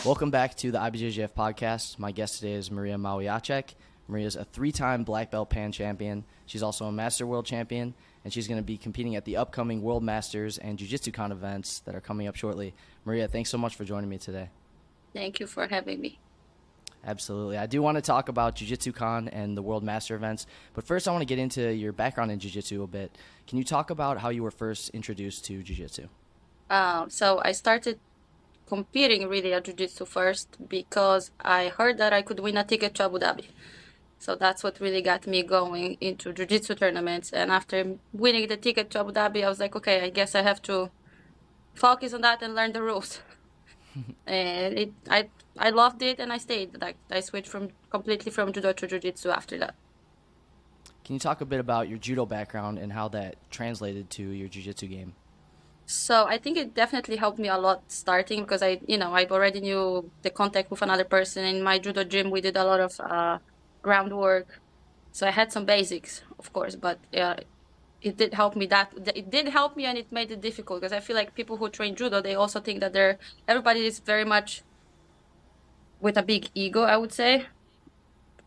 Welcome back to the IBJJF Podcast. My guest today is Maria Malyjasiak. Maria's a 3-time black belt pan champion. She's also a Master World Champion, and she's going to be competing at the upcoming World Masters and Jiu-Jitsu Con events that are coming up shortly. Maria, thanks so much for joining me today. Thank you for having me. Absolutely. I do want to talk about Jujitsu Con and the World Master events, but first I want to get into your background in Jiu-Jitsu a bit. Can you talk about how you were first introduced to Jiu-Jitsu? So I started competing really at Jiu-Jitsu first because I heard that I could win a ticket to Abu Dhabi. So that's what really got me going into Jiu-Jitsu tournaments. And after winning the ticket to Abu Dhabi, I was like, okay, I guess I have to focus on that and learn the rules. And I loved it and I stayed. Like I switched completely from Judo to Jiu-Jitsu after that. Can you talk a bit about your Judo background and how that translated to your Jiu-Jitsu game? So I think it definitely helped me a lot starting because I already knew the contact with another person. In my Judo gym, we did a lot of groundwork. So I had some basics, of course, but it did help me and it made it difficult because I feel like people who train Judo, they also think that everybody is very much with a big ego, I would say,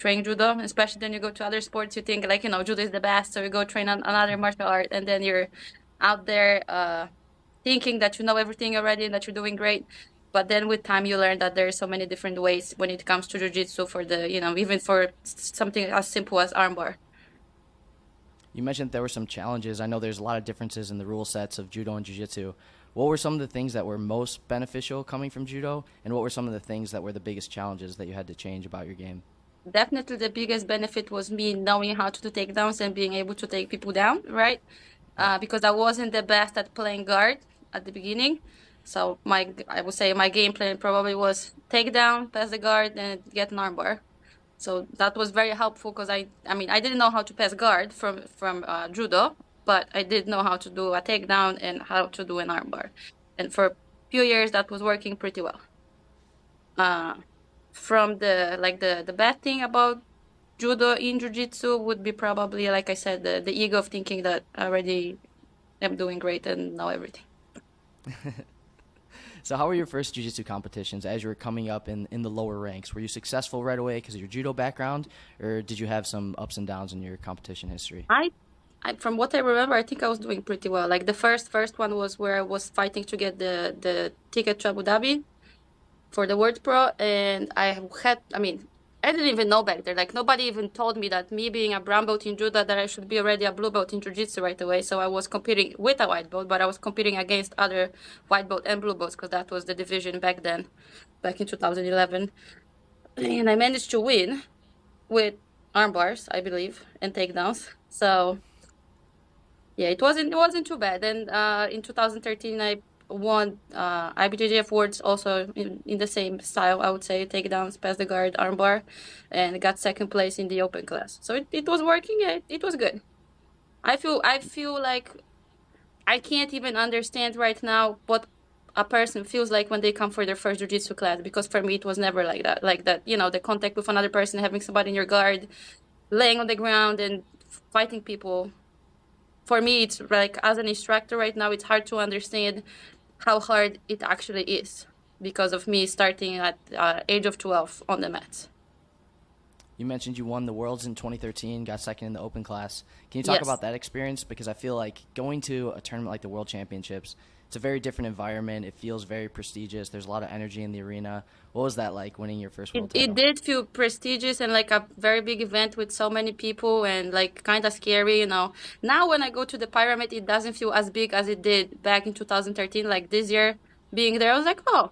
train Judo, especially when you go to other sports, you think like, Judo is the best. So you go train another martial art and then you're out there thinking that you know everything already and that you're doing great. But then with time, you learn that there are so many different ways when it comes to Jiu-Jitsu for even for something as simple as armbar. You mentioned there were some challenges. I know there's a lot of differences in the rule sets of Judo and Jiu-Jitsu. What were some of the things that were most beneficial coming from Judo, and what were some of the things that were the biggest challenges that you had to change about your game? Definitely the biggest benefit was me knowing how to do takedowns and being able to take people down, right? Because I wasn't the best at playing guard at the beginning. So I would say my game plan probably was take down, pass the guard, and get an armbar. So that was very helpful because I didn't know how to pass guard from Judo, but I did know how to do a takedown and how to do an armbar. And for a few years, that was working pretty well. From the bad thing about Judo in Jiu-Jitsu would be probably, like I said, the ego of thinking that I already am doing great and know everything. So how were your first Jiu-Jitsu competitions as you were coming up in the lower ranks? Were you successful right away because of your Judo background, or did you have some ups and downs in your competition history? I from what I remember, I think I was doing pretty well. Like the first one was where I was fighting to get the ticket to Abu Dhabi for the World Pro, and I didn't even know back there. Like nobody even told me that me being a brown belt in Judo that I should be already a blue belt in Jiu-Jitsu right away. So I was competing with a white belt, but I was competing against other white belt and blue belts because that was the division back then, back in 2011. And I managed to win with arm bars, I believe, and takedowns. So yeah, it wasn't too bad. And in 2013, I won IBJJF Worlds also in the same style, I would say, takedowns, pass the guard, armbar, and got second place in the open class. So it was working. It was good. I feel like I can't even understand right now what a person feels like when they come for their first Jiu-Jitsu class, because for me it was never like that. Like that, the contact with another person, having somebody in your guard, laying on the ground and fighting people. For me, it's like, as an instructor right now, it's hard to understand how hard it actually is because of me starting at age of 12 on the mats. You mentioned you won the Worlds in 2013, got second in the open class. Can you talk about that experience? Because I feel like going to a tournament like the World Championships, it's a very different environment. It feels very prestigious. There's a lot of energy in the arena. What was that like, winning your first world title? It did feel prestigious and like a very big event with so many people and like kind of scary, Now when I go to the pyramid, it doesn't feel as big as it did back in 2013. Like this year being there, I was like, oh,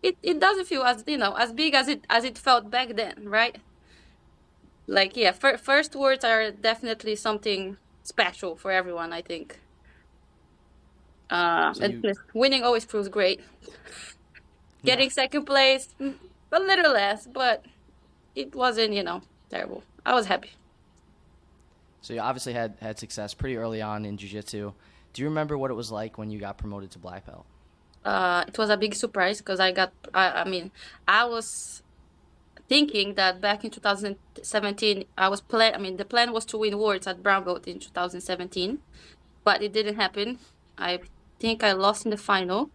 it doesn't feel as big as it felt back then, right? Like, yeah, first words are definitely something special for everyone, I think. Winning always feels great. Getting second place, a little less, but it wasn't, terrible. I was happy. So you obviously had success pretty early on in Jiu-Jitsu. Do you remember what it was like when you got promoted to black belt? It was a big surprise because I was thinking that back in 2017, the plan was to win Worlds at brown belt in 2017, but it didn't happen. I think I lost in the final.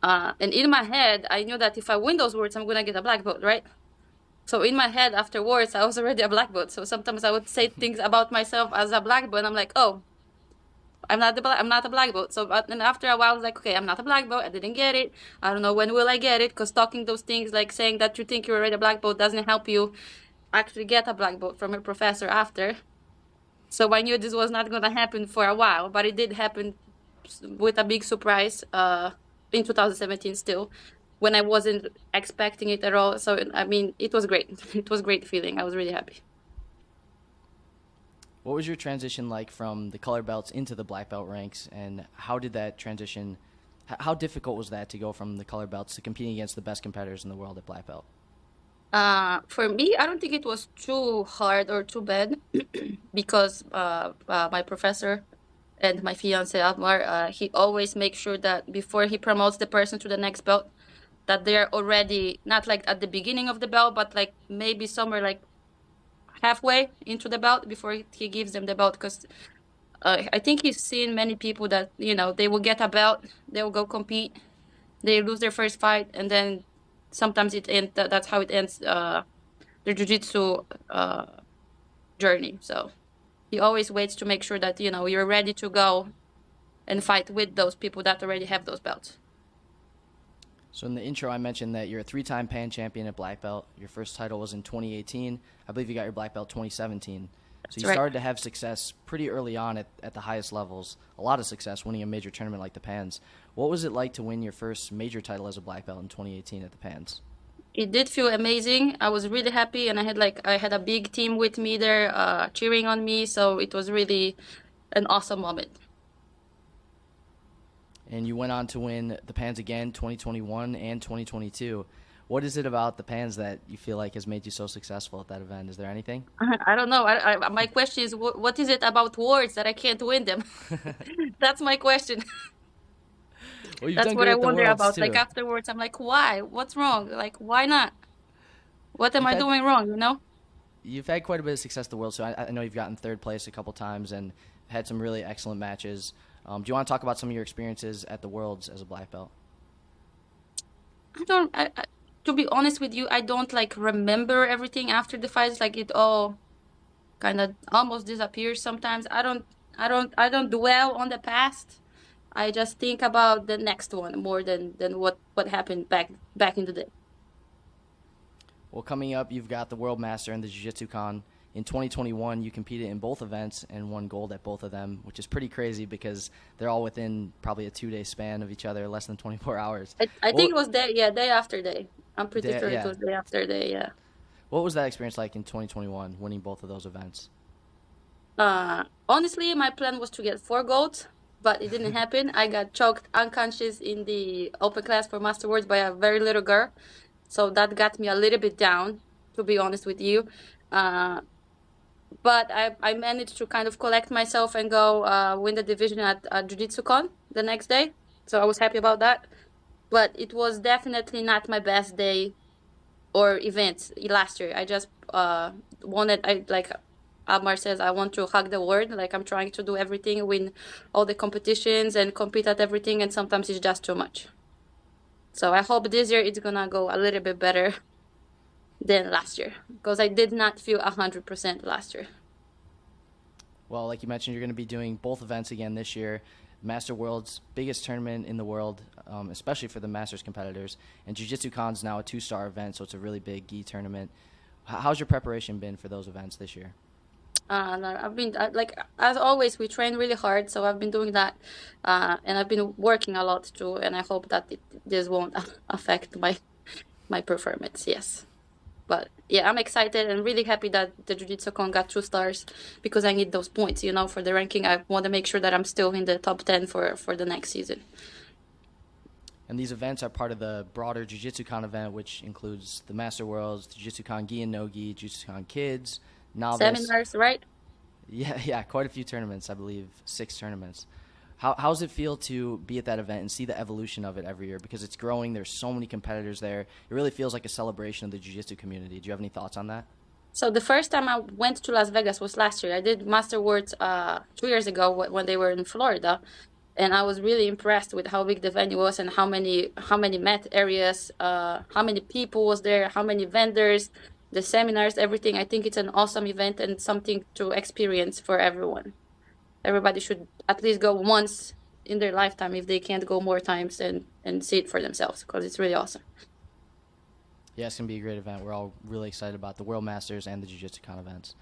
And in my head, I knew that if I win those words, I'm going to get a black belt, right? So in my head afterwards, I was already a black belt. So sometimes I would say things about myself as a black belt, and I'm like, oh, I'm not a black belt. So but then after a while, I was like, okay, I'm not a black belt. I didn't get it. I don't know when will I get it, because talking those things, like saying that you think you're already a black belt, doesn't help you actually get a black belt from your professor after. So I knew this was not going to happen for a while, but it did happen with a big surprise in 2017 still, when I wasn't expecting it at all. So, I mean, it was great. It was a great feeling. I was really happy. What was your transition like from the color belts into the black belt ranks, and how did that transition, how difficult was that to go from the color belts to competing against the best competitors in the world at black belt? For me, I don't think it was too hard or too bad because my professor and my fiance Amar, he always makes sure that before he promotes the person to the next belt, that they're already not like at the beginning of the belt, but like maybe somewhere like halfway into the belt before he gives them the belt. Because I think he's seen many people that, you know, they will get a belt, they will go compete, they lose their first fight, and then sometimes it ends. That's how it ends their jiu-jitsu journey. So he always waits to make sure that, you know, you're ready to go and fight with those people that already have those belts. So in the intro, I mentioned that you're a 3-time Pan champion at black belt. Your first title was in 2018. I believe you got your black belt 2017. So you started to have success pretty early on at the highest levels, a lot of success winning a major tournament like the Pans. What was it like to win your first major title as a black belt in 2018 at the Pans? It did feel amazing. I was really happy, and I had a big team with me there cheering on me, so it was really an awesome moment. And you went on to win the Pans again 2021 and 2022. What is it about the Pans that you feel like has made you so successful at that event? Is there anything? I don't know. My question is, what is it about words that I can't win them? That's my question. Well, That's what I wonder about. Too. Like afterwards, I'm like, why? What's wrong? Like, why not? What am I doing wrong, you know? You've had quite a bit of success at the World, so I know you've gotten third place a couple times and had some really excellent matches. Do you want to talk about some of your experiences at the Worlds as a black belt? To be honest with you, I don't like remember everything after the fights. Like it all kind of almost disappears sometimes. I don't dwell on the past. I just think about the next one more than what happened back in the day. Well, coming up, you've got the World Master and the Jiu-Jitsu Con. In 2021, you competed in both events and won gold at both of them, which is pretty crazy because they're all within probably a 2-day span of each other, less than 24 hours. I think it was day after day. I'm pretty sure it was day after day, yeah. What was that experience like in 2021, winning both of those events? Honestly, my plan was to get 4 golds, but it didn't happen. I got choked unconscious in the open class for Master Worlds by a very little girl. So that got me a little bit down, to be honest with you. But I managed to kind of collect myself and go win the division at Jiu-Jitsu Con the next day. So I was happy about that. But it was definitely not my best day or event last year. I just wanted, like Amar says, I want to hug the world. Like I'm trying to do everything, win all the competitions and compete at everything. And sometimes it's just too much. So I hope this year it's going to go a little bit better than last year, because I did not feel 100% last year. Well, like you mentioned, you're going to be doing both events again this year. Master World's biggest tournament in the world, especially for the Masters competitors. And Jiu-Jitsu Con's now a 2-star event, so it's a really big gi tournament. How's your preparation been for those events this year? I've been, like, as always, we train really hard, so I've been doing that. And I've been working a lot too, and I hope that this won't affect my performance, yes. But yeah, I'm excited and really happy that the Jiu-Jitsu Con got 2 stars, because I need those points, you know, for the ranking. I want to make sure that I'm still in the top 10 for the next season. And these events are part of the broader Jiu-Jitsu Con event, which includes the Master Worlds, Jiu-Jitsu Con Gi and NoGi, Jiu-Jitsu Con Kids, Novice. Seminars, right? Yeah, quite a few tournaments, I believe 6 tournaments. How does it feel to be at that event and see the evolution of it every year? Because it's growing. There's so many competitors there. It really feels like a celebration of the jiu-jitsu community. Do you have any thoughts on that? So the first time I went to Las Vegas was last year. I did Master Worlds 2 years ago when they were in Florida. And I was really impressed with how big the venue was and how many mat areas, how many people was there, how many vendors, the seminars, everything. I think it's an awesome event and something to experience for everyone. Everybody should at least go once in their lifetime if they can't go more times, and see it for themselves, because it's really awesome. Yeah, it's going to be a great event. We're all really excited about the World Masters and the Jiu-Jitsu Con events.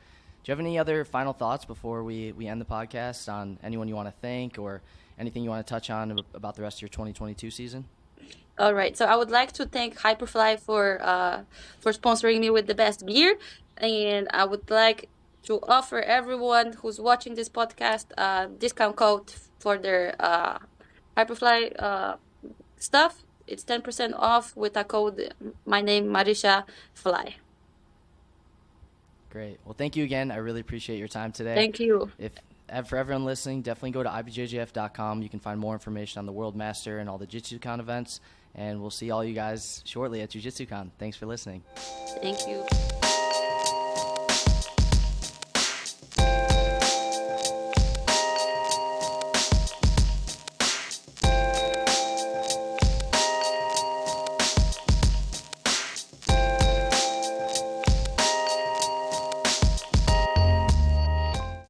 Do you have any other final thoughts before we end the podcast on anyone you want to thank or anything you want to touch on about the rest of your 2022 season? All right. So I would like to thank Hyperfly for sponsoring me with the best gear. And I would like to offer everyone who's watching this podcast a discount code for their Hyperfly stuff. It's 10% off with a code, my name, Marisha Fly. Great. Well, thank you again. I really appreciate your time today. Thank you. For everyone listening, definitely go to IBJJF.com. You can find more information on the World Master and all the Jiu-Jitsu Con events. And we'll see all you guys shortly at Jiu Jitsu Con. Thanks for listening. Thank you.